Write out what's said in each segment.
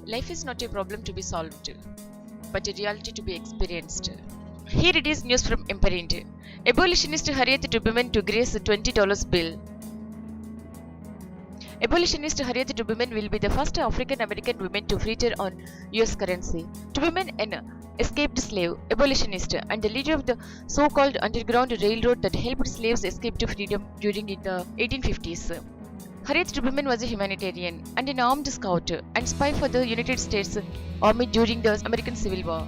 Life is not a problem to be solved, but a reality to be experienced. Here it is news from Imperint. Abolitionist Harriet Tubman to grace $20 bill. Abolitionist Harriet Tubman will be the first African American woman to feature on US currency. Tubman, an escaped slave, abolitionist, and the leader of the so-called Underground Railroad that helped slaves escape to freedom during the 1850s. Harriet Tubman was a humanitarian and an armed scout and spy for the United States Army during the American Civil War.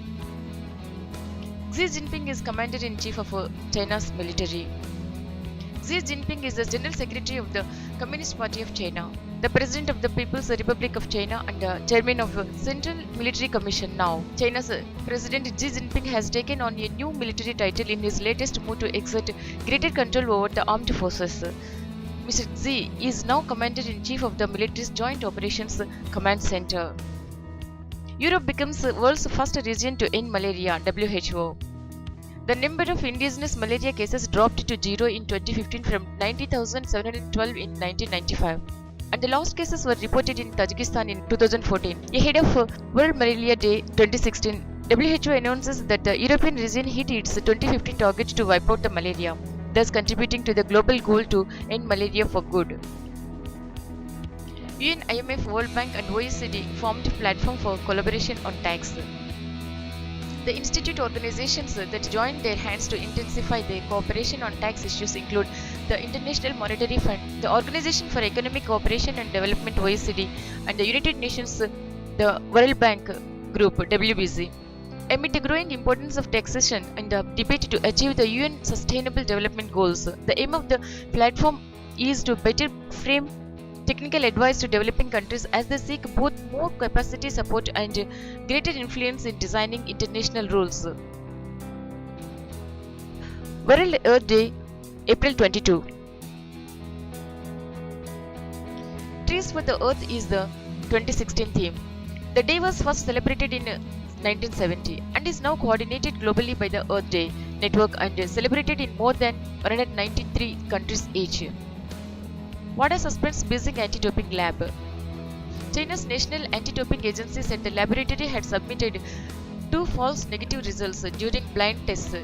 Xi Jinping is Commander-in-Chief of China's military. Xi Jinping is the General Secretary of the Communist Party of China, the President of the People's Republic of China and the Chairman of the Central Military Commission now. China's President Xi Jinping has taken on a new military title in his latest move to exert greater control over the armed forces. Mr. Xi is now Commander-in-Chief of the military's Joint Operations Command Center. Europe becomes the world's first region to end malaria, WHO. The number of indigenous malaria cases dropped to zero in 2015 from 90,712 in 1995. And the last cases were reported in Tajikistan in 2014. Ahead of World Malaria Day 2016, WHO announces that the European region hit its 2015 target to wipe out the malaria, thus contributing to the global goal to end malaria for good. UN, IMF, World Bank and OECD formed a platform for collaboration on tax. The institute organizations that joined their hands to intensify their cooperation on tax issues include the International Monetary Fund, the Organization for Economic Cooperation and Development OECD, and the United Nations, the World Bank Group WBC. Amid the growing importance of taxation and the debate to achieve the UN Sustainable Development Goals, the aim of the platform is to better frame technical advice to developing countries as they seek both more capacity support and greater influence in designing international rules. World Earth Day, April 22. Trees for the Earth is the 2016 theme. The day was first celebrated in 1970 and is now coordinated globally by the Earth Day Network and celebrated in more than 193 countries each. WADA suspends Beijing anti-doping lab. China's National Anti-Doping Agency said the laboratory had submitted 2 false negative results during blind tests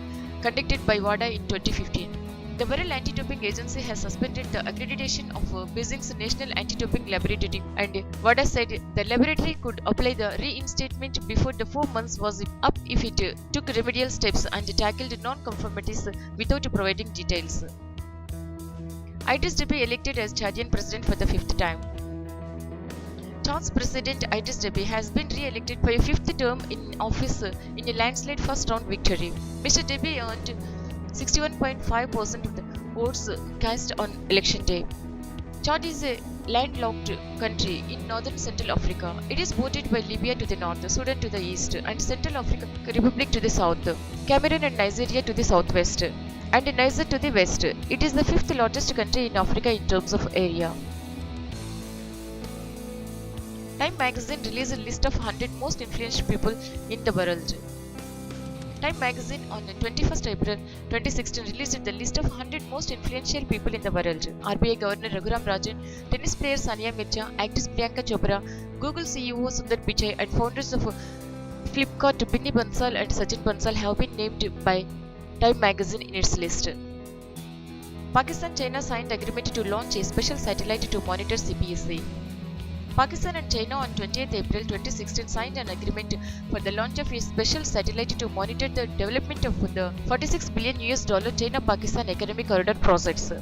conducted by WADA in 2015. The World Anti-Doping Agency has suspended the accreditation of Beijing's National Anti-Doping Laboratory, and WADA said the laboratory could apply the reinstatement before the 4 months was up if it took remedial steps and tackled non-conformities without providing details. Idris Deby elected as Chadian president for the 5th time. Chad's President Idris Deby has been re-elected for a 5th term in office in a landslide first-round victory. Mr. Deby earned 61.5% of the votes cast on election day. Chad is a landlocked country in northern Central Africa. It is bordered by Libya to the north, Sudan to the east, and Central African Republic to the south, Cameroon and Nigeria to the southwest, and Niger to the west. It is the 5th largest country in Africa in terms of area. Time magazine released a list of 100 most influential people in the world. Time magazine on 21st April 2016 released the list of 100 most influential people in the world. RBI Governor Raghuram Rajan, tennis player Sania Mirza, actress Priyanka Chopra, Google CEO Sundar Pichai and founders of Flipkart Binny Bansal and Sachin Bansal have been named by Time magazine in its list. Pakistan-China signed agreement to launch a special satellite to monitor CPSC. Pakistan and China on 28 April 2016 signed an agreement for the launch of a special satellite to monitor the development of the $46 billion China-Pakistan economic corridor projects.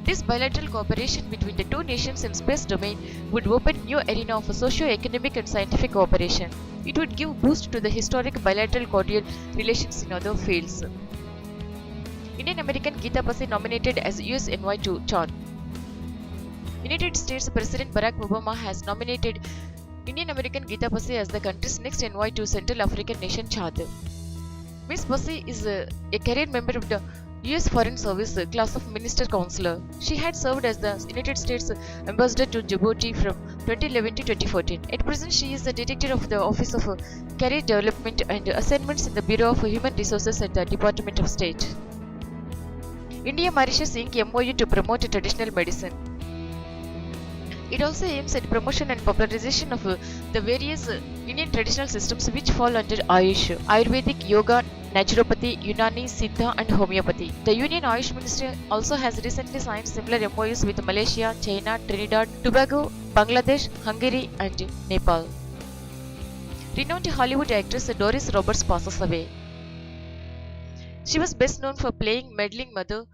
This bilateral cooperation between the two nations in space domain would open a new arena of socio-economic and scientific cooperation. It would give boost to the historic bilateral cordial relations in other fields. Indian American Geeta Basi nominated as US envoy to Chad. United States President Barack Obama has nominated Indian American Geeta Basi as the country's next envoy to Central African nation Chad. Ms. Basi is a career member of the US Foreign Service class of Minister Counselor. She had served as the United States Ambassador to Djibouti from 2011 to 2014. At present, she is the Director of the Office of Career Development and Assignments in the Bureau of Human Resources at the Department of State. India-Mauritius Inc. MOU to promote traditional medicine. It also aims at promotion and popularization of the various Indian traditional systems which fall under Ayush, Ayurvedic, Yoga, Naturopathy, Unani, Siddha and Homeopathy. The Union Ayush Ministry also has recently signed similar MOUs with Malaysia, China, Trinidad, Tobago, Bangladesh, Hungary and Nepal. Renowned Hollywood actress Doris Roberts passes away. She was best known for playing meddling mother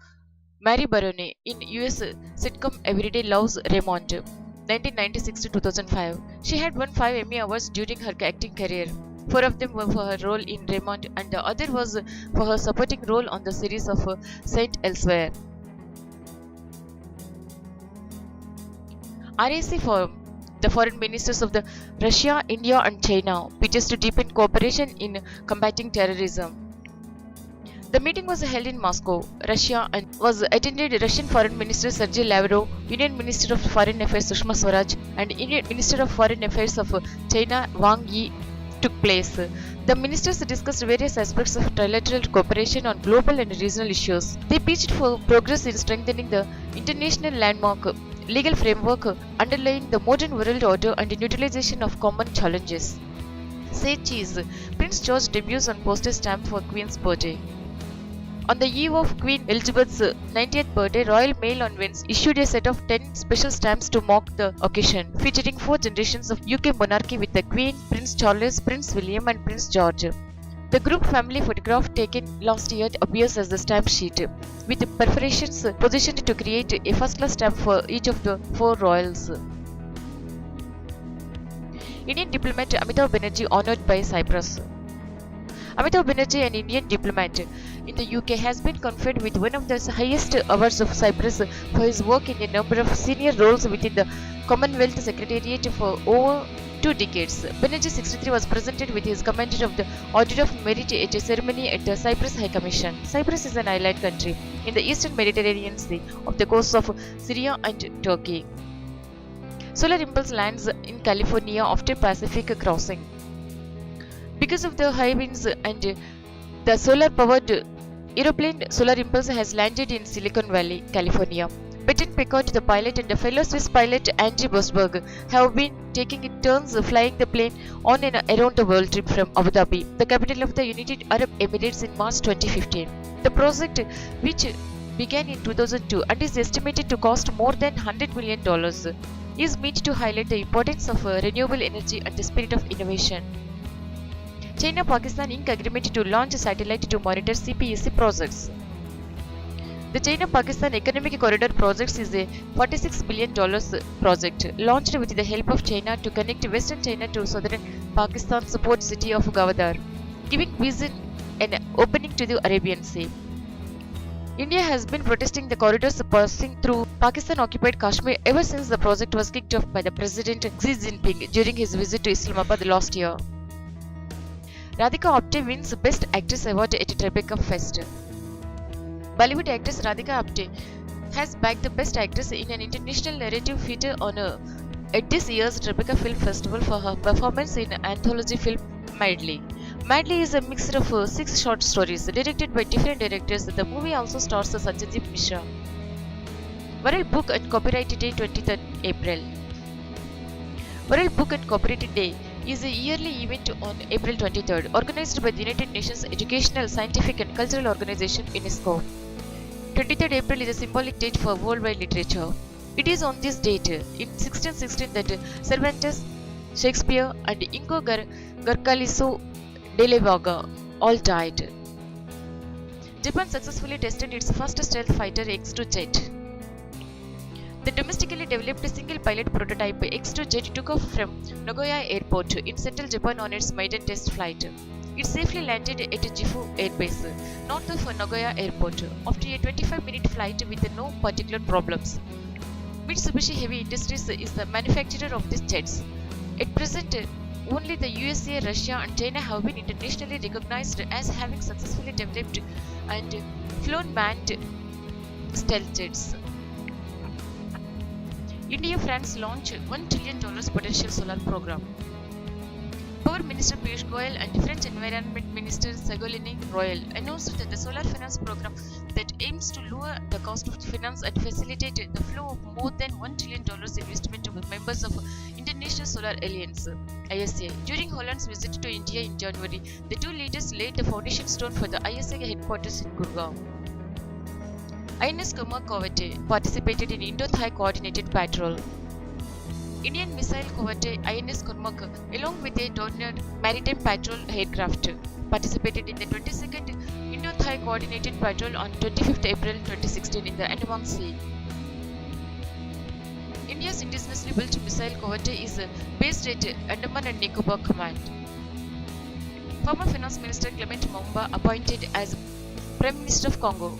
Mary Barone in US sitcom Everyday Loves Raymond, 1996 to 2005. She had won 5 Emmy Awards during her acting career. 4 of them were for her role in Raymond and the other was for her supporting role on the series of Saint Elsewhere. RAC Forum. The foreign ministers of the Russia, India and China pledged to deepen cooperation in combating terrorism. The meeting was held in Moscow, Russia, and was attended Russian Foreign Minister Sergei Lavrov, Union Minister of Foreign Affairs Sushma Swaraj, and Indian Minister of Foreign Affairs of China Wang Yi took place. The ministers discussed various aspects of trilateral cooperation on global and regional issues. They pitched for progress in strengthening the international landmark legal framework underlying the modern world order and neutralization of common challenges. Say cheese. Prince George debuts on postage stamp for Queen's birthday. On the eve of Queen Elizabeth's 90th birthday, Royal Mail on Wednesday issued a set of 10 special stamps to mark the occasion, featuring 4 generations of UK monarchy with the Queen, Prince Charles, Prince William and Prince George. The group family photograph taken last year appears as the stamp sheet, with perforations positioned to create a first-class stamp for each of the 4 royals. Indian diplomat Amitav Banerjee honoured by Cyprus. Amitav Banerjee, an Indian diplomat in the UK, has been conferred with one of the highest awards of Cyprus for his work in a number of senior roles within the Commonwealth Secretariat for over 2 decades. Banerjee, 63, was presented with his Commander of the Order of Merit at a ceremony at the Cyprus High Commission. Cyprus is an island country in the eastern Mediterranean Sea off the coasts of Syria and Turkey. Solar Impulse lands in California after Pacific crossing. Because of the high winds and the solar-powered aeroplane, Solar Impulse has landed in Silicon Valley, California. Benton Pickard, the pilot, and the fellow Swiss pilot Andy Bosberg have been taking turns flying the plane on an around-the-world trip from Abu Dhabi, the capital of the United Arab Emirates, in March 2015. The project, which began in 2002 and is estimated to cost more than $100 million, is meant to highlight the importance of renewable energy and the spirit of innovation. China-Pakistan Inc. agreement to launch a satellite to monitor CPEC projects. The China-Pakistan Economic Corridor Project is a $46 billion project launched with the help of China to connect Western China to southern Pakistan's port city of Gwadar, giving vision and opening to the Arabian Sea. India has been protesting the corridors passing through Pakistan-occupied Kashmir ever since the project was kicked off by the President Xi Jinping during his visit to Islamabad last year. Radhika Apte wins Best Actress Award at Tribeca Fest. Bollywood actress Radhika Apte has bagged the Best Actress in an International Narrative Feature Honour at this year's Tribeca Film Festival for her performance in anthology film Madly. Madly is a mixture of 6 short stories directed by different directors. The movie also stars Sanjay Mishra. World Book and Copyright Day, 23rd April. World Book and Copyright Day is a yearly event on April 23rd, organized by the United Nations Educational, Scientific and Cultural Organization UNESCO. 23rd April is a symbolic date for worldwide literature. It is on this date, in 1616, that Cervantes, Shakespeare and Ingo Garcilaso de la Vega all died. Japan successfully tested its first stealth fighter X-2 jet. The domestically developed single-pilot prototype X-2 jet took off from Nagoya Airport in central Japan on its maiden test flight. It safely landed at Gifu Air Base, north of Nagoya Airport, after a 25-minute flight with no particular problems. Mitsubishi Heavy Industries is the manufacturer of these jets. At present, only the USA, Russia and China have been internationally recognized as having successfully developed and flown manned stealth jets. India-France launch $1 trillion potential solar program. Power Food Minister Piyush Goyal and French Environment Minister Ségolène Royal announced that the solar finance program that aims to lower the cost of finance and facilitate the flow of more than $1 trillion investment to members of International Solar Alliance (ISA). During Holland's visit to India in January, the two leaders laid the foundation stone for the ISA headquarters in Gurgaon. INS Kurmak Corvette participated in Indo-Thai Coordinated Patrol. Indian missile corvette INS Kurmak, along with a Dornier maritime patrol aircraft, participated in the 22nd Indo-Thai Coordinated Patrol on 25th April 2016 in the Andaman Sea. India's indigenously built missile corvette is based at Andaman and Nicobar Command. Former Finance Minister Clement Moumba appointed as Prime Minister of Congo.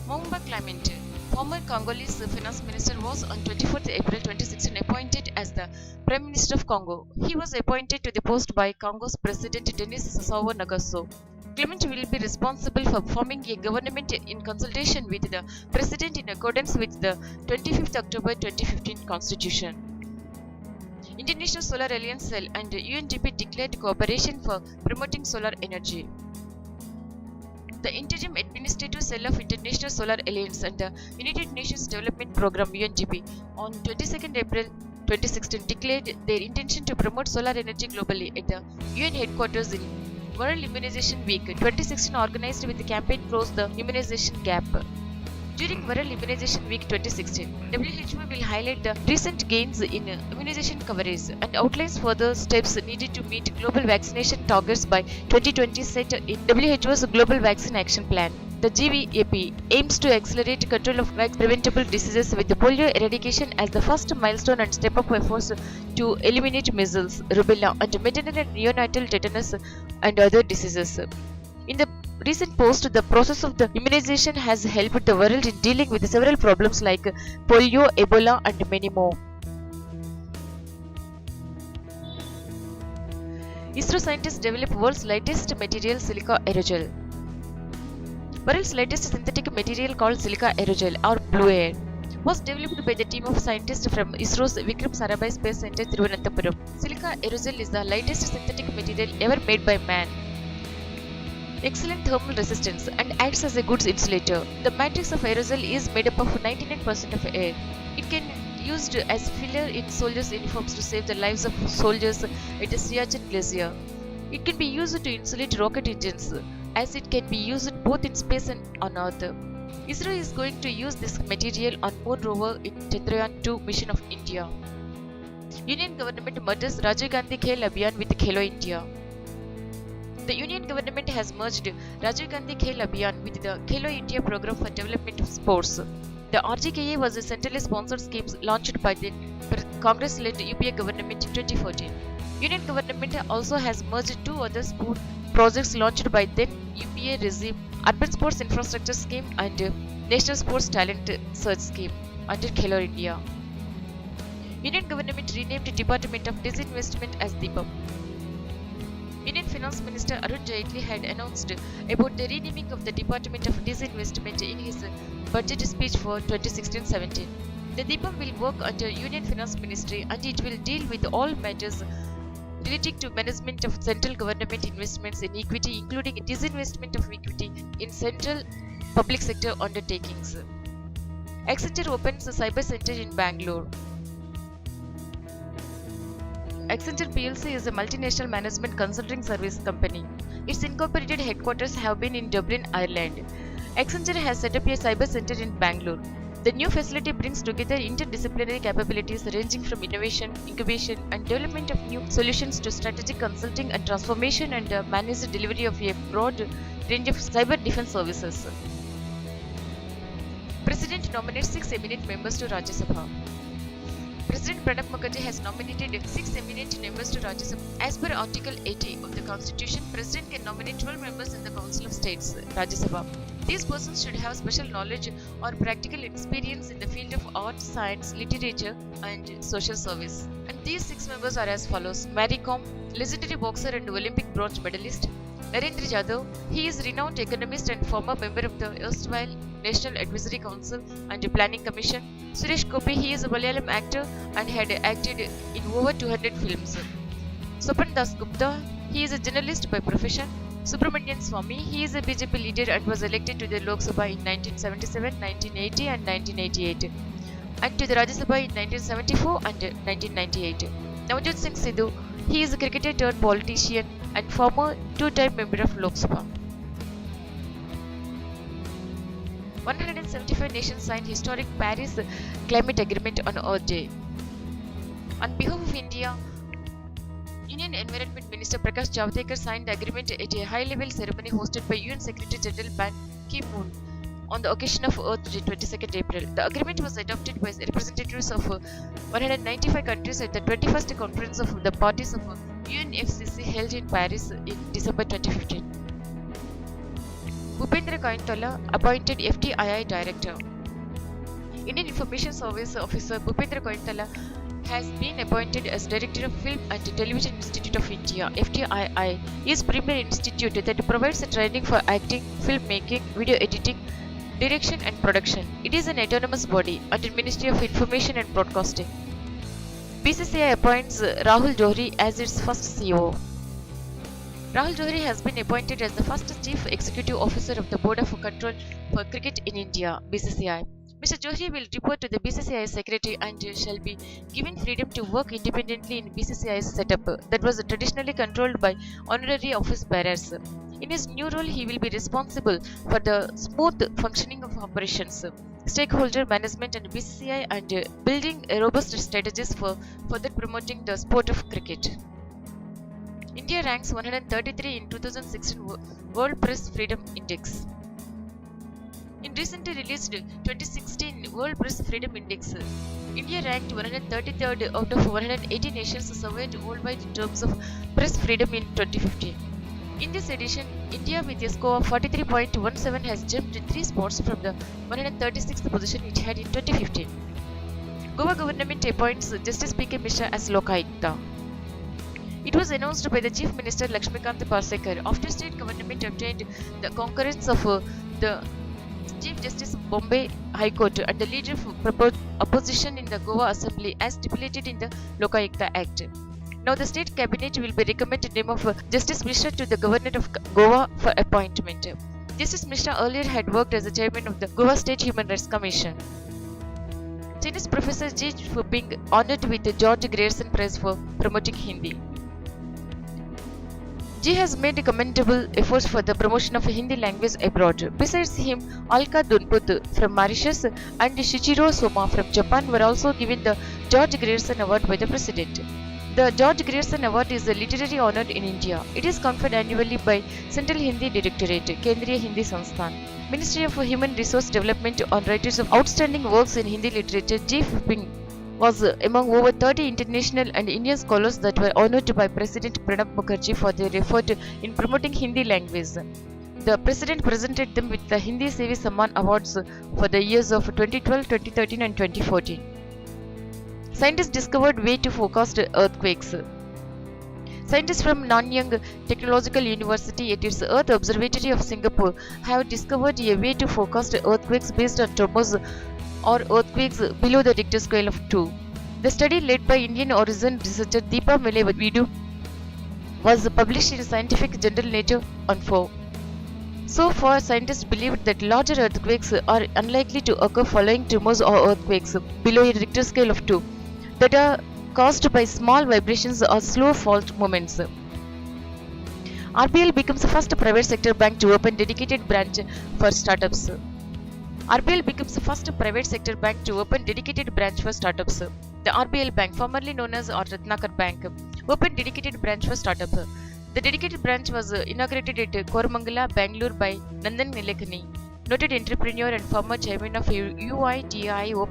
Moumba Clement, former Congolese finance minister, was on 24th April 2016 appointed as the Prime Minister of Congo. He was appointed to the post by Congo's President Denis Sassou Nguesso. Clement will be responsible for forming a government in consultation with the President in accordance with the 25th October 2015 Constitution. International Solar Alliance Cell and UNDP declared cooperation for promoting solar energy. The Interim Administrative Cell of International Solar Alliance and the United Nations Development Programme (UNDP) on 22nd April 2016 declared their intention to promote solar energy globally at the UN headquarters in World Immunization Week 2016, organized with the campaign Close the Immunization Gap. During World Immunization Week 2016, WHO will highlight the recent gains in immunization coverage and outlines further steps needed to meet global vaccination targets by 2020 set in WHO's Global Vaccine Action Plan. The GVAP aims to accelerate control of preventable diseases with polio eradication as the first milestone and step up efforts to eliminate measles, rubella, and maternal and neonatal tetanus and other diseases. In the recent post, the process of the immunization has helped the world in dealing with several problems like polio, Ebola, and many more. ISRO scientists develop world's lightest material, silica aerogel. World's lightest synthetic material called silica aerogel or blue air was developed by the team of scientists from ISRO's Vikram Sarabhai Space Center, Thiruvananthapuram. Silica aerogel is the lightest synthetic material ever made by man. Excellent thermal resistance and acts as a good insulator. The matrix of aerosol is made up of 99% of air. It can be used as filler in soldiers' uniforms to save the lives of soldiers at the Siachen Glacier. It can be used to insulate rocket engines, as it can be used both in space and on Earth. ISRO is going to use this material on Moon rover in Chandrayaan-2 mission of India. Union government merges Rajiv Gandhi Khel Abhiyan with Khelo India. The Union government has merged Rajiv Gandhi Khel Abhiyan with the Khelo India program for development of sports. The RGKA was a centrally sponsored scheme launched by the Congress-led UPA government in 2014. Union government also has merged two other sport projects launched by the UPA regime, Urban Sports Infrastructure Scheme and National Sports Talent Search Scheme under Khelo India. Union government renamed Department of Disinvestment as DIPAM. Indian Finance Minister Arun Jaitley had announced about the renaming of the Department of Disinvestment in his budget speech for 2016-17. The DIPAM will work under Union Finance Ministry and it will deal with all matters relating to management of central government investments in equity, including disinvestment of equity in central public sector undertakings. Accenture opens a cyber center in Bangalore. Accenture plc is a multinational management consulting service company. Its incorporated headquarters have been in Dublin, Ireland. Accenture has set up a cyber center in Bangalore. The new facility brings together interdisciplinary capabilities ranging from innovation, incubation, and development of new solutions to strategic consulting and transformation and managed delivery of a broad range of cyber defense services. President nominates 6 eminent members to Rajya Sabha. President Pranab Mukherjee has nominated 6 eminent members to Rajya Sabha. As per Article 80 of the Constitution, President can nominate 12 members in the Council of States, Rajya Sabha. These persons should have special knowledge or practical experience in the field of art, science, literature, and social service. And these 6 members are as follows: Mary Kom, legendary boxer and Olympic bronze medalist; Narendra Jadhav, he is renowned economist and former member of the erstwhile National Advisory Council and Planning Commission; Suresh Gopi, he is a Malayalam actor and had acted in over 200 films; Swapan Das Gupta, he is a journalist by profession. Subramanian Swamy, he is a BJP leader and was elected to the Lok Sabha in 1977, 1980 and 1988 and to the Rajya Sabha in 1974 and 1998. Navjot Singh Sidhu, he is a cricketer turned politician and former two-time member of Lok Sabha. 175 nations signed historic Paris Climate Agreement on Earth Day. On behalf of India, Union Environment Minister Prakash Javadekar signed the agreement at a high-level ceremony hosted by UN Secretary General Ban Ki-moon on the occasion of Earth Day, 22nd April. The agreement was adopted by representatives of 195 countries at the 21st Conference of the Parties of UNFCCC held in Paris in December 2015. Bhupendra Kointala appointed FTII Director. Indian Information Service Officer Bhupendra Kointala has been appointed as Director of Film and Television Institute of India. FTII is premier institute that provides training for acting, filmmaking, video editing, direction and production. It is an autonomous body under Ministry of Information and Broadcasting. BCCI appoints Rahul Johri as its first CEO. Rahul Johri has been appointed as the first Chief Executive Officer of the Board of Control for Cricket in India, BCCI. Mr. Johri will report to the BCCI Secretary and shall be given freedom to work independently in BCCI's setup that was traditionally controlled by honorary office bearers. In his new role, he will be responsible for the smooth functioning of operations, stakeholder management and BCCI and building robust strategies for further promoting the sport of cricket. India ranks 133 in 2016 World Press Freedom Index. In recently released 2016 World Press Freedom Index, India ranked 133rd out of 180 nations surveyed worldwide in terms of press freedom in 2015. In this edition, India with a score of 43.17 has jumped 3 spots from the 136th position it had in 2015. Goa government appoints Justice P.K. Mishra as Lokayukta. It was announced by the Chief Minister Lakshmikant Parsekar after state government obtained the concurrence of the Chief Justice of Bombay High Court and the leader of opposition in the Goa Assembly as stipulated in the Lokayukta Act. Now the state cabinet will be recommended the name of Justice Mishra to the Governor of Goa for appointment. Justice Mishra earlier had worked as the chairman of the Goa State Human Rights Commission. Chinese Professor Ji Fuping honored with the George Grierson Prize for promoting Hindi. Ji has made commendable efforts for the promotion of Hindi language abroad. Besides him, Alka Dunput from Mauritius and Shichiro Soma from Japan were also given the George Grierson Award by the President. The George Grierson Award is a literary honor in India. It is conferred annually by Central Hindi Directorate, Kendriya Hindi Sansthan, Ministry of Human Resource Development on writers of outstanding works in Hindi literature. Ji Fuping was among over 30 international and Indian scholars that were honored by President Pranab Mukherjee for their effort in promoting Hindi language. The President presented them with the Hindi Sevi Samman Awards for the years of 2012, 2013 and 2014. Scientists discovered way to forecast earthquakes. Scientists from Nanyang Technological University at its Earth Observatory of Singapore have discovered a way to forecast earthquakes based on tremors or earthquakes below the Richter scale of 2. The study led by Indian origin researcher Deepa Mele Vidu was published in Scientific Journal Nature on 4. So far, scientists believed that larger earthquakes are unlikely to occur following tremors or earthquakes below a Richter scale of 2 that are caused by small vibrations or slow fault movements. RBL becomes the first private sector bank to open dedicated branch for startups. RBL becomes the first private sector bank to open dedicated branch for startups. The RBL Bank, formerly known as Ratnakar Bank, opened dedicated branch for startups. The dedicated branch was inaugurated at Koramangala, Bangalore by Nandan Nilekani, noted entrepreneur and former chairman of UITI.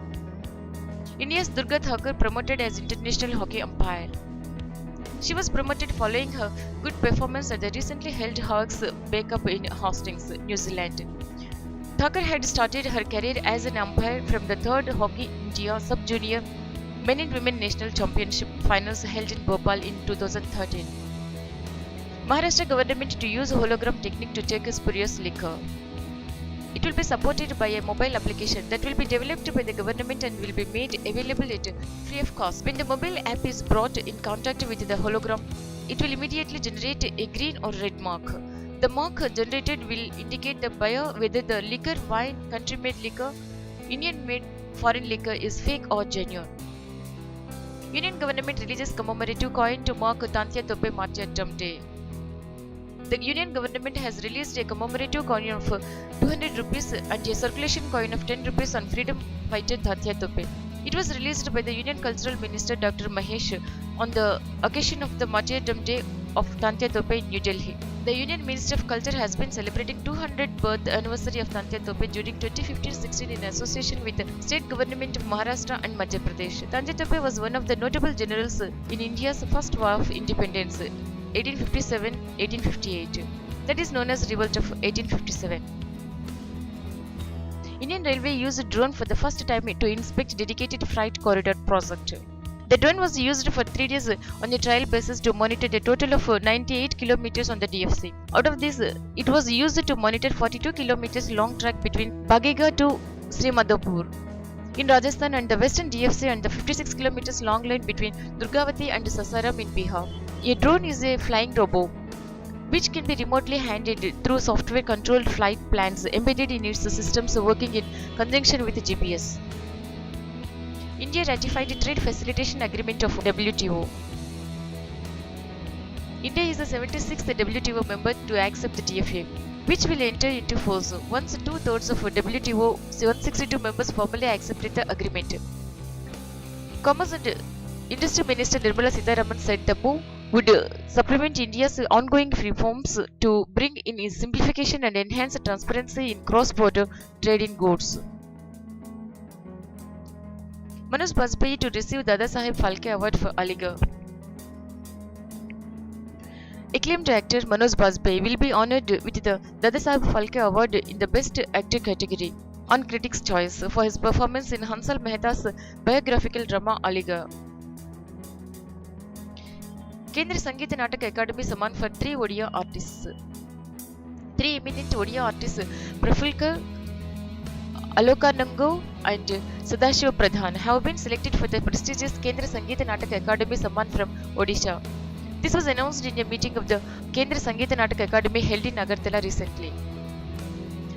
India's Durga Thakur promoted as international hockey umpire. She was promoted following her good performance at the recently held Hawks Bay Cup in Hastings, New Zealand. Thakur had started her career as an umpire from the 3rd Hockey India Sub-Junior Men and Women National Championship finals held in Bhopal in 2013. Maharashtra government to use hologram technique to take spurious liquor. It will be supported by a mobile application that will be developed by the government and will be made available at free of cost. When the mobile app is brought in contact with the hologram, it will immediately generate a green or red mark. The mark generated will indicate the buyer whether the liquor, wine, country-made liquor, Indian-made foreign liquor is fake or genuine. Union government releases commemorative coin to mark Tanthya Tope Martyrdom Day. The Union government has released a commemorative coin of 200 rupees and a circulation coin of 10 rupees on freedom fighter Tanthya Tope. It was released by the Union Cultural Minister Dr. Mahesh on the occasion of the Martyrdom Day of Tanthya Tope in New Delhi. The Union Ministry of Culture has been celebrating 200th birth anniversary of Tanthya Tope during 2015-16 in association with the state government of Maharashtra and Madhya Pradesh. Tanthya Tope was one of the notable generals in India's first war of independence, 1857-1858, that is known as Revolt of 1857. Indian Railway used drone for the first time to inspect dedicated freight corridor project. The drone was used for 3 days on a trial basis to monitor a total of 98 kilometers on the DFC. Out of this, it was used to monitor 42 kilometers long track between Bagega to Srimadhopur in Rajasthan and the western DFC and the 56 kilometers long line between Durgavati and Sasaram in Bihar. A drone is a flying robot which can be remotely handled through software controlled flight plans embedded in its systems working in conjunction with GPS. India ratified the Trade Facilitation Agreement of WTO. India is the 76th WTO member to accept the TFA, which will enter into force once 2/3 of WTO 162 members formally accepted the agreement. Commerce and Industry Minister Nirmala Sitharaman said the move would supplement India's ongoing reforms to bring in simplification and enhance transparency in cross-border trade in goods. Manoj Bajpayee to receive Dada Saheb Phalke Award for Aligarh. Acclaimed actor Manoj Bajpayee will be honoured with the Dada Saheb Phalke Award in the Best Actor category on Critics' Choice for his performance in Hansal Mehta's biographical drama Aligarh. Kendra Sangeet Natak Academy Samman for 3 Odia artists. 3 eminent Odia artists, Prafulkar, Alokanango and Sadashiva Pradhan, have been selected for the prestigious Kendra Sangeet Natak Academy Samman from Odisha. This was announced in a meeting of the Kendra Sangeet Natak Academy held in Agartala recently.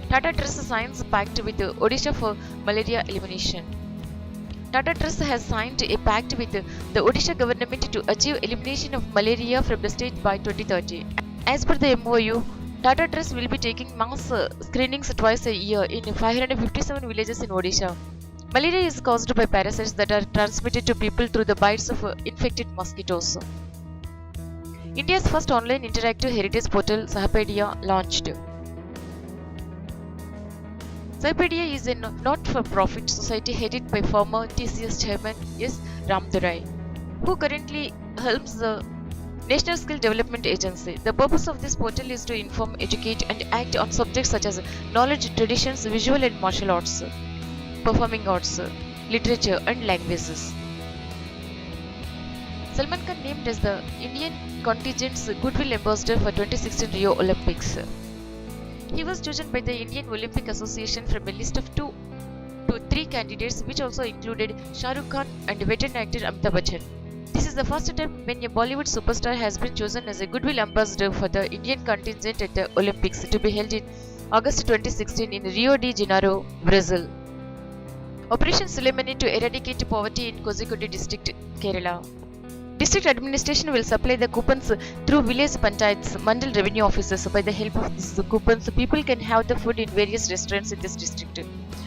Tata Trust signs pact with Odisha for malaria elimination. Tata Trust has signed a pact with the Odisha government to achieve elimination of malaria from the state by 2030. As per the MOU, Tata Trust will be taking mass screenings twice a year in 557 villages in Odisha. Malaria is caused by parasites that are transmitted to people through the bites of infected mosquitoes. India's first online interactive heritage portal, Sahapedia, launched. Sahapedia is a not-for-profit society headed by former TCS chairman S. Ramdurai, who currently helms the National Skill Development Agency. The purpose of this portal is to inform, educate and act on subjects such as knowledge, traditions, visual and martial arts, performing arts, literature and languages. Salman Khan named as the Indian contingent's Goodwill Ambassador for 2016 Rio Olympics. He was chosen by the Indian Olympic Association from a list of 2 to 3 candidates, which also included Shah Rukh Khan and veteran actor Amitabh Bachchan. This is the first time when a Bollywood superstar has been chosen as a Goodwill Ambassador for the Indian contingent at the Olympics to be held in August 2016 in Rio de Janeiro, Brazil. Operation Suleimani to eradicate poverty in Kozhikode district, Kerala. District administration will supply the coupons through village panchayats, mandal revenue officers. By the help of these coupons, people can have the food in various restaurants in this district.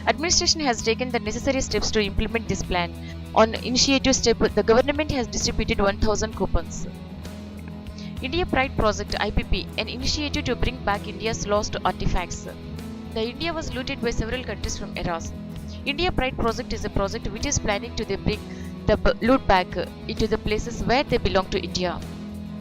Administration has taken the necessary steps to implement this plan. On initiative step, the government has distributed 1,000 coupons. India Pride Project (IPP), an initiative to bring back India's lost artifacts. The India was looted by several countries from Eras. India Pride Project is a project which is planning to bring the loot back into the places where they belong to India.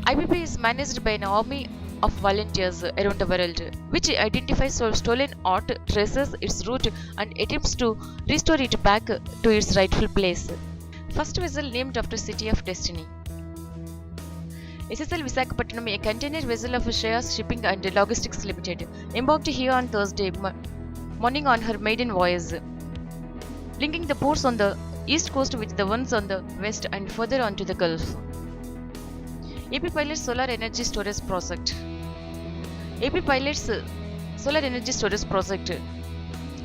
IPP is managed by an army of volunteers around the world, which identifies stolen art, traces its route and attempts to restore it back to its rightful place. First vessel named after City of Destiny. SSL Visakhapatnam, a container vessel of Shreyas Shipping and Logistics Limited, embarked here on Thursday morning on her maiden voyage, linking the ports on the east coast with the ones on the west and further onto the Gulf. AP Pilot's Solar Energy Storage Project. AP Pilot's Solar Energy Storage Project.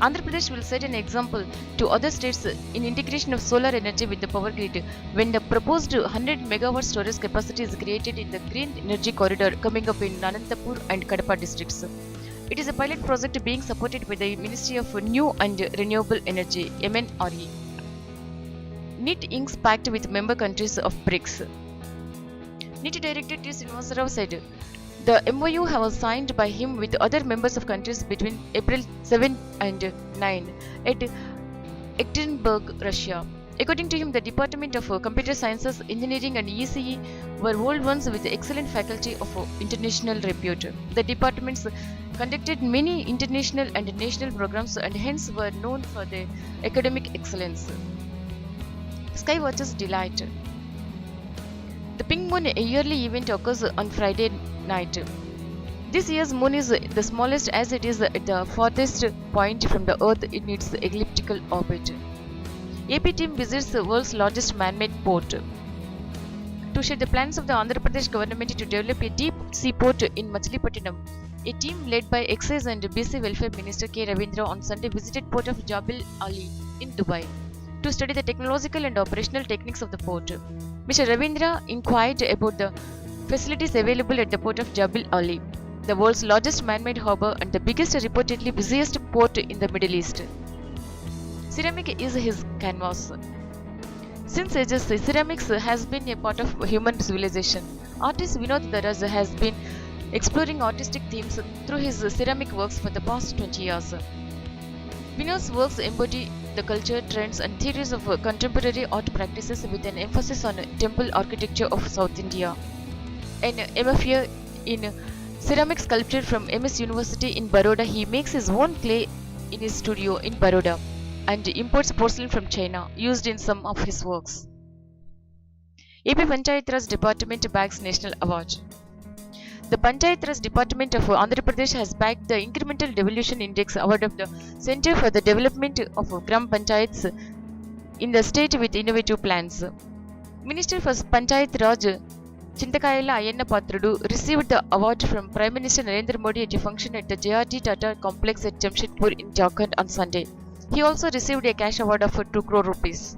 Andhra Pradesh will set an example to other states in integration of solar energy with the power grid when the proposed 100 megawatt storage capacity is created in the Green Energy Corridor coming up in Anantapur and Kadapa districts. It is a pilot project being supported by the Ministry of New and Renewable Energy (MNRE). NEET inks pact with member countries of BRICS. NEET Director T. Srinivasa Rao said the MOU was signed by him with other members of countries between April 7 and 9 at Ekaterinburg, Russia. According to him, the Department of Computer Sciences, Engineering and ECE were old ones with excellent faculty of international repute. The departments conducted many international and national programs and hence were known for their academic excellence. Skywatcher's Delight. The Pink Moon, a yearly event, occurs on Friday night. This year's moon is the smallest as it is at the farthest point from the Earth in its elliptical orbit. AP team visits the world's largest man-made port. To share the plans of the Andhra Pradesh government to develop a deep sea port in Machilipatnam, a team led by Excise and BC Welfare Minister K. Ravindra on Sunday visited port of Jebel Ali in Dubai to study the technological and operational techniques of the port. Mr. Ravindra inquired about the facilities available at the port of Jebel Ali, the world's largest man-made harbour and the biggest reportedly busiest port in the Middle East. Ceramic is his canvas. Since ages, ceramics has been a part of human civilization. Artist Vinod Daraz has been exploring artistic themes through his ceramic works for the past 20 years. Vinod's works embody the culture, trends and theories of contemporary art practices with an emphasis on temple architecture of South India. An MFA in ceramic sculpture from MS University in Baroda, he makes his own clay in his studio in Baroda and imports porcelain from China, used in some of his works. AP Panchayat Raj Department bags National Award. The Panchayat Raj Department of Andhra Pradesh has bagged the Incremental Devolution Index Award of the Centre for the Development of Gram Panchayats in the state with innovative plans. Minister for Panchayat Raj Chintakayala Ayanna Patrudu received the award from Prime Minister Narendra Modi at a function at the JRD Tata complex at Jamshedpur in Jharkhand on Sunday. He also received a cash award of 2 crore rupees.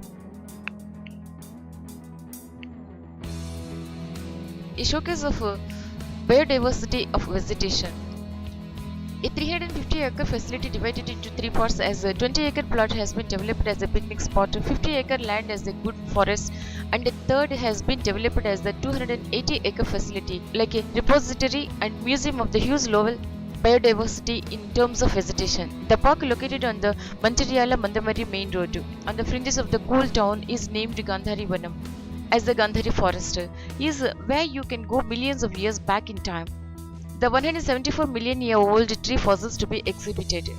A showcase of biodiversity of vegetation. A 350-acre facility divided into 3 parts as a 20-acre plot has been developed as a picnic spot, 50-acre land as a good forest, and a third has been developed as the 280-acre facility, like a repository and museum of the huge level biodiversity in terms of vegetation. The park, located on the Mantiriyala Mandamari main road, on the fringes of the cool town, is named Gandhari Vanam, as the Gandhari forest is where you can go millions of years back in time. The 174 million year old tree fossils to be exhibited.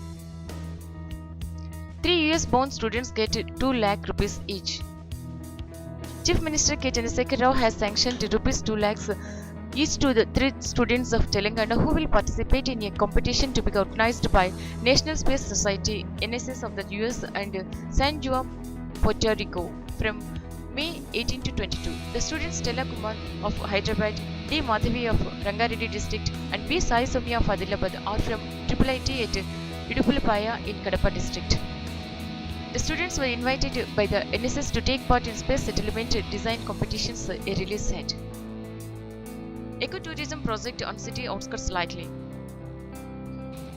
3 US bound students get 2 lakh rupees each. Chief Minister K. Chandrasekhar Rao has sanctioned rupees 2 lakhs each to the 3 students of Telangana who will participate in a competition to be organized by National Space Society, NSS of the US and San Juan, Puerto Rico from May 18 to 22. The students Stella Kumar of Hyderabad, D. Madhavi of Rangareddy district and B. Sai Soumya of Adilabad are from IIIT at Idupulapaya in Kadapa district. The students were invited by the NSS to take part in space settlement design competitions, a release said. Ecotourism project on city outskirts likely.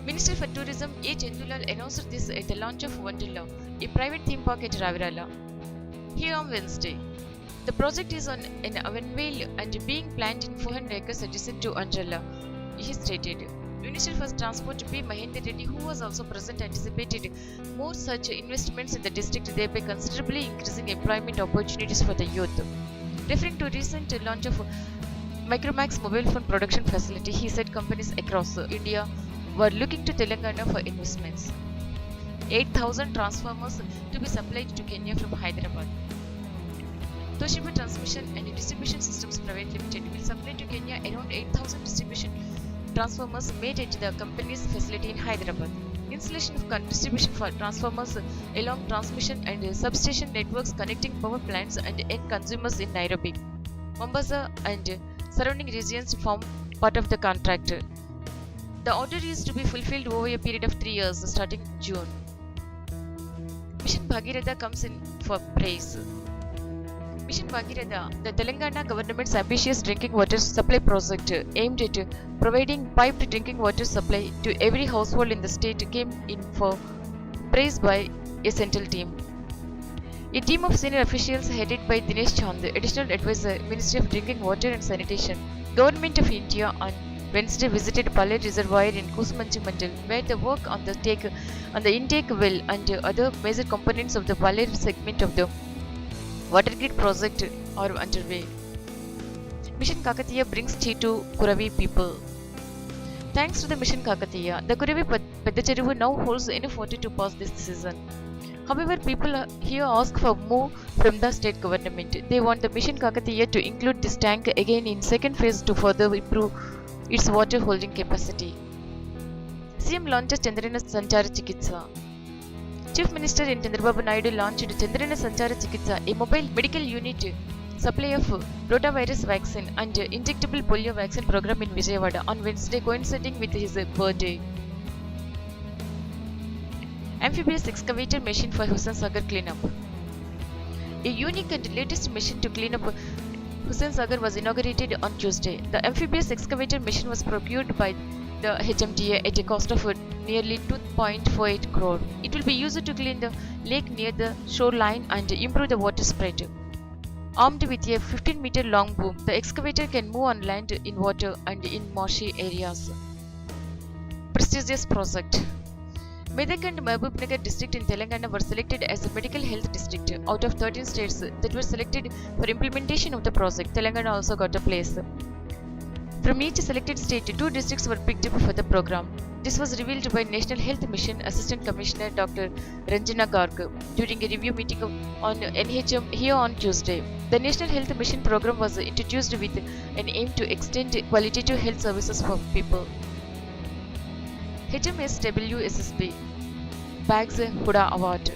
Minister for Tourism A. Chendulal announced this at the launch of Wonderla, a private theme park at Ravirala, here on Wednesday. The project is on an unveil and being planned in 400 acres adjacent to Wonderla, he stated. Minister for Transport P. Mahendra Reddy, who was also present, anticipated more such investments in the district, thereby considerably increasing employment opportunities for the youth. Referring to recent launch of Micromax mobile phone production facility, he said companies across India were looking to Telangana for investments. 8,000 transformers to be supplied to Kenya from Hyderabad. Toshiba Transmission and Distribution Systems Private Limited will supply to Kenya around 8,000 distribution transformers made at the company's facility in Hyderabad. Installation of distribution for transformers along transmission and substation networks connecting power plants and end consumers in Nairobi, Mombasa and surrounding regions form part of the contract. The order is to be fulfilled over a period of 3 years starting June. Mission Bhagiratha comes in for praise. Mission Bhagiratha, the Telangana government's ambitious drinking water supply project aimed at providing piped drinking water supply to every household in the state, came in for praise by a central team. A team of senior officials headed by Dinesh Chand, Additional Advisor, Ministry of Drinking Water and Sanitation, Government of India, on Wednesday visited Pallet Reservoir in Kusumanchi Mandal, where the work on the intake well and other major components of the Pallet segment of the water grid project are underway. Mission Kakatiya brings tea to Kuravi people. Thanks to the Mission Kakatiya, the Kuravi Pedacheruvu now holds enough water to pass this season. However, people here ask for more from the state government. They want the Mission Kakatiya to include this tank again in second phase to further improve its water holding capacity. CM launched Chandrayana Sanchara Chikitsa. Chief Minister in Chandrababu Naidu launched Chandrayana Sanchara Chikitsa, a mobile medical unit supply of rotavirus vaccine and injectable polio vaccine program in Vijayawada on Wednesday, coinciding with his birthday. Amphibious excavator machine for Hussain Sagar cleanup. A unique and latest machine to clean up Hussain Sagar was inaugurated on Tuesday. The amphibious excavator machine was procured by the HMDA at a cost of nearly 2.48 crore. It will be used to clean the lake near the shoreline and improve the water spread. Armed with a 15-meter long boom, the excavator can move on land, in water and in marshy areas. Prestigious project. Medak and Mahbubnagar district in Telangana were selected as a medical health district. Out of 13 states that were selected for implementation of the project, Telangana also got a place. From each selected state, 2 districts were picked up for the program. This was revealed by National Health Mission Assistant Commissioner Dr. Ranjana Garg during a review meeting on NHM here on Tuesday. The National Health Mission program was introduced with an aim to extend qualitative health services for people. HMSWSSB bags Huda Award.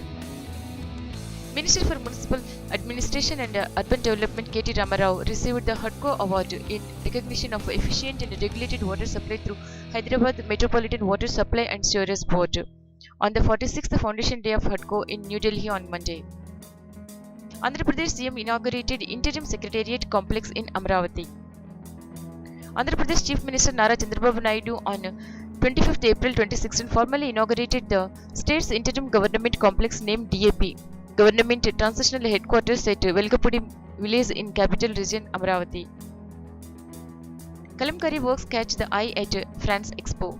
Minister for Municipal Administration and Urban Development K.T. Ramarao received the HUDCO Award in recognition of efficient and regulated water supply through Hyderabad Metropolitan Water Supply and Sewerage Board on the 46th Foundation Day of HUDCO in New Delhi on Monday. Andhra Pradesh CM inaugurated Interim Secretariat Complex in Amravati. Andhra Pradesh Chief Minister Nara Chandrababu Naidu on 25th April 2016 formally inaugurated the state's interim government complex named DAP, Government Transitional Headquarters at Velgapudi village in Capital Region Amravati. Kalamkari works catch the eye at France Expo.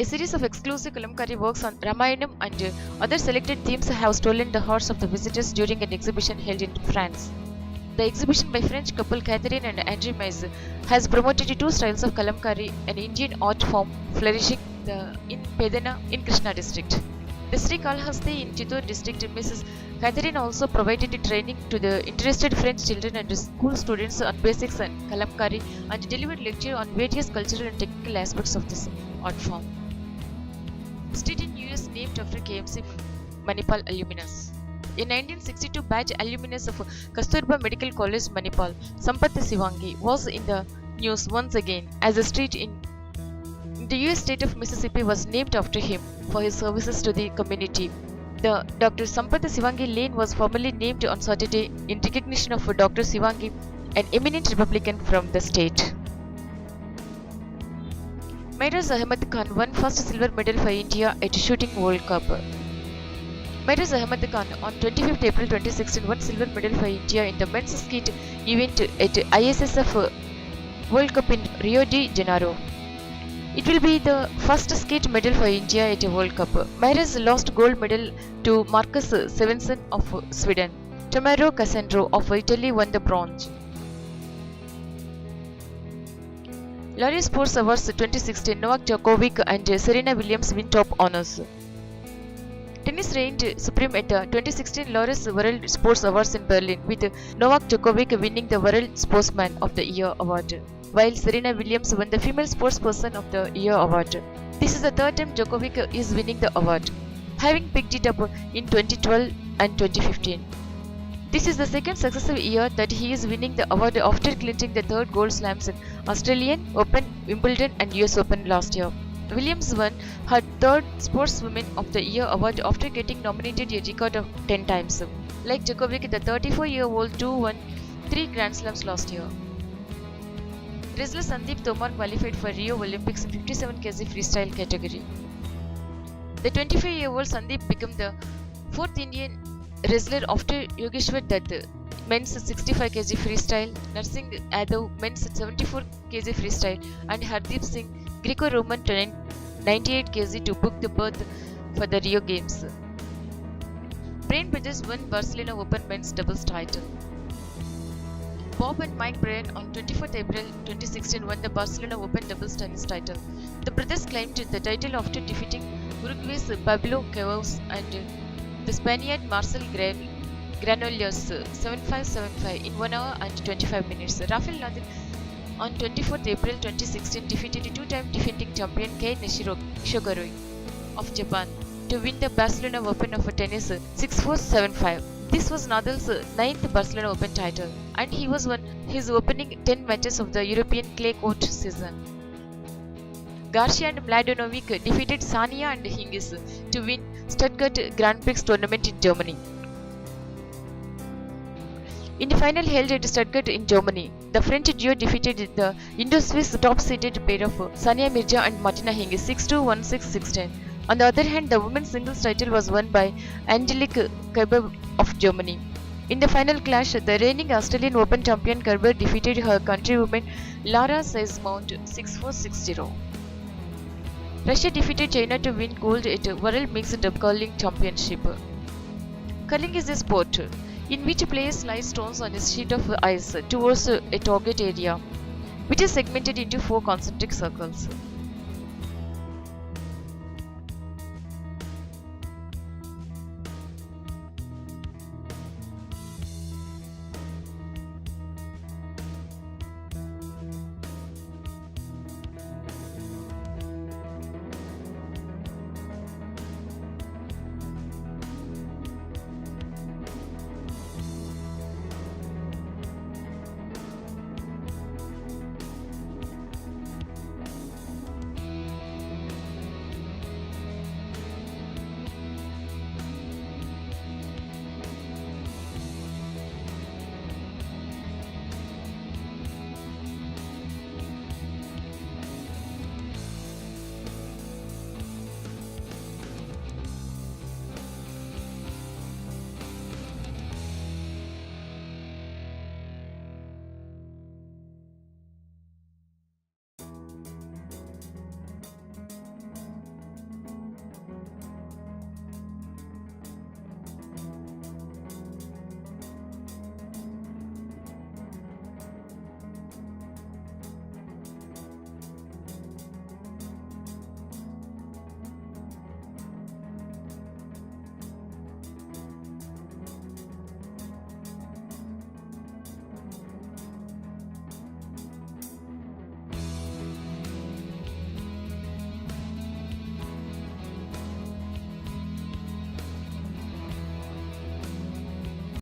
A series of exclusive Kalamkari works on Ramayanam and other selected themes have stolen the hearts of the visitors during an exhibition held in France. The exhibition by French couple Catherine and André Maize has promoted 2 styles of Kalamkari, an Indian art form flourishing in Pedana in Krishna district. The Sri Kalahasti in Chittor district, Mrs. Catherine also provided training to the interested French children and school students on basics and Kalamkari and delivered lecture on various cultural and technical aspects of this art form. State in US named after KMC Manipal alumnus. A 1962 batch alumnus of Kasturba Medical College Manipal, Sampath Sivangi, was in the news once again as a street in the US state of Mississippi was named after him for his services to the community. The Dr. Sampath Sivangi Lane was formally named on Saturday in recognition of Dr. Sivangi, an eminent Republican from the state. Mairaz Ahmed Khan won first silver medal for India at Shooting World Cup. Mairaz Ahmed Khan on 25th April 2016 won silver medal for India in the men's skeet event at ISSF World Cup in Rio de Janeiro. It will be the first skate medal for India at a World Cup. Mairaz lost gold medal to Marcus Svensson of Sweden. Tommaso Cassandro of Italy won the bronze. Laureus Sports Awards 2016, Novak Djokovic and Serena Williams win top honors. Tennis reigned supreme at the 2016 Laureus World Sports Awards in Berlin, with Novak Djokovic winning the World Sportsman of the Year award, while Serena Williams won the Female Sportsperson of the Year award. This is the third time Djokovic is winning the award, having picked it up in 2012 and 2015. This is the second successive year that he is winning the award after clinching the third Gold Slams in Australian Open, Wimbledon and US Open last year. Williams won her third Sportswoman of the Year award after getting nominated a record of 10 times. Like Djokovic, the 34-year-old too won 3 Grand Slams last year. Wrestler Sandeep Tomar qualified for Rio Olympics in 57 kg freestyle category. The 25-year-old Sandeep became the fourth Indian wrestler after Yogeshwar Dutt, men's 65 kg freestyle, Narsingh Yadav, men's 74 kg freestyle, and Hardeep Singh, Greco-Roman 98 kg to book the berth for the Rio Games. Brian Bridges won Barcelona Open men's doubles title. Bob and Mike Bryan on 24th April 2016 won the Barcelona Open doubles tennis title. The brothers claimed the title after defeating Uruguay's Pablo Cuevas and the Spaniard Marcel Granollers 7-5, 7-5 in 1 hour and 25 minutes. Rafael Nadal on 24th April 2016 defeated two-time defending champion Kei Nishikori of Japan to win the Barcelona Open of tennis 6-4, 7-5. This was Nadal's ninth Barcelona Open title, and he was won his opening 10 matches of the European clay court season. Garcia and Mladenovic defeated Sania and Hingis to win Stuttgart Grand Prix tournament in Germany. In the final held at Stuttgart in Germany, the French duo defeated the Indo-Swiss top-seeded pair of Sania Mirza and Martina Hingis 6-2, 1-6, 6-10. On the other hand, the women's singles title was won by Angelique Kerber of Germany. In the final clash, the reigning Australian Open champion Kerber defeated her countrywoman Lara Sizemount 6-4, 6-0. Russia defeated China to win gold at World Mixed Double Curling Championship. Curling is a sport in which players slide stones on a sheet of ice towards a target area, which is segmented into 4 concentric circles.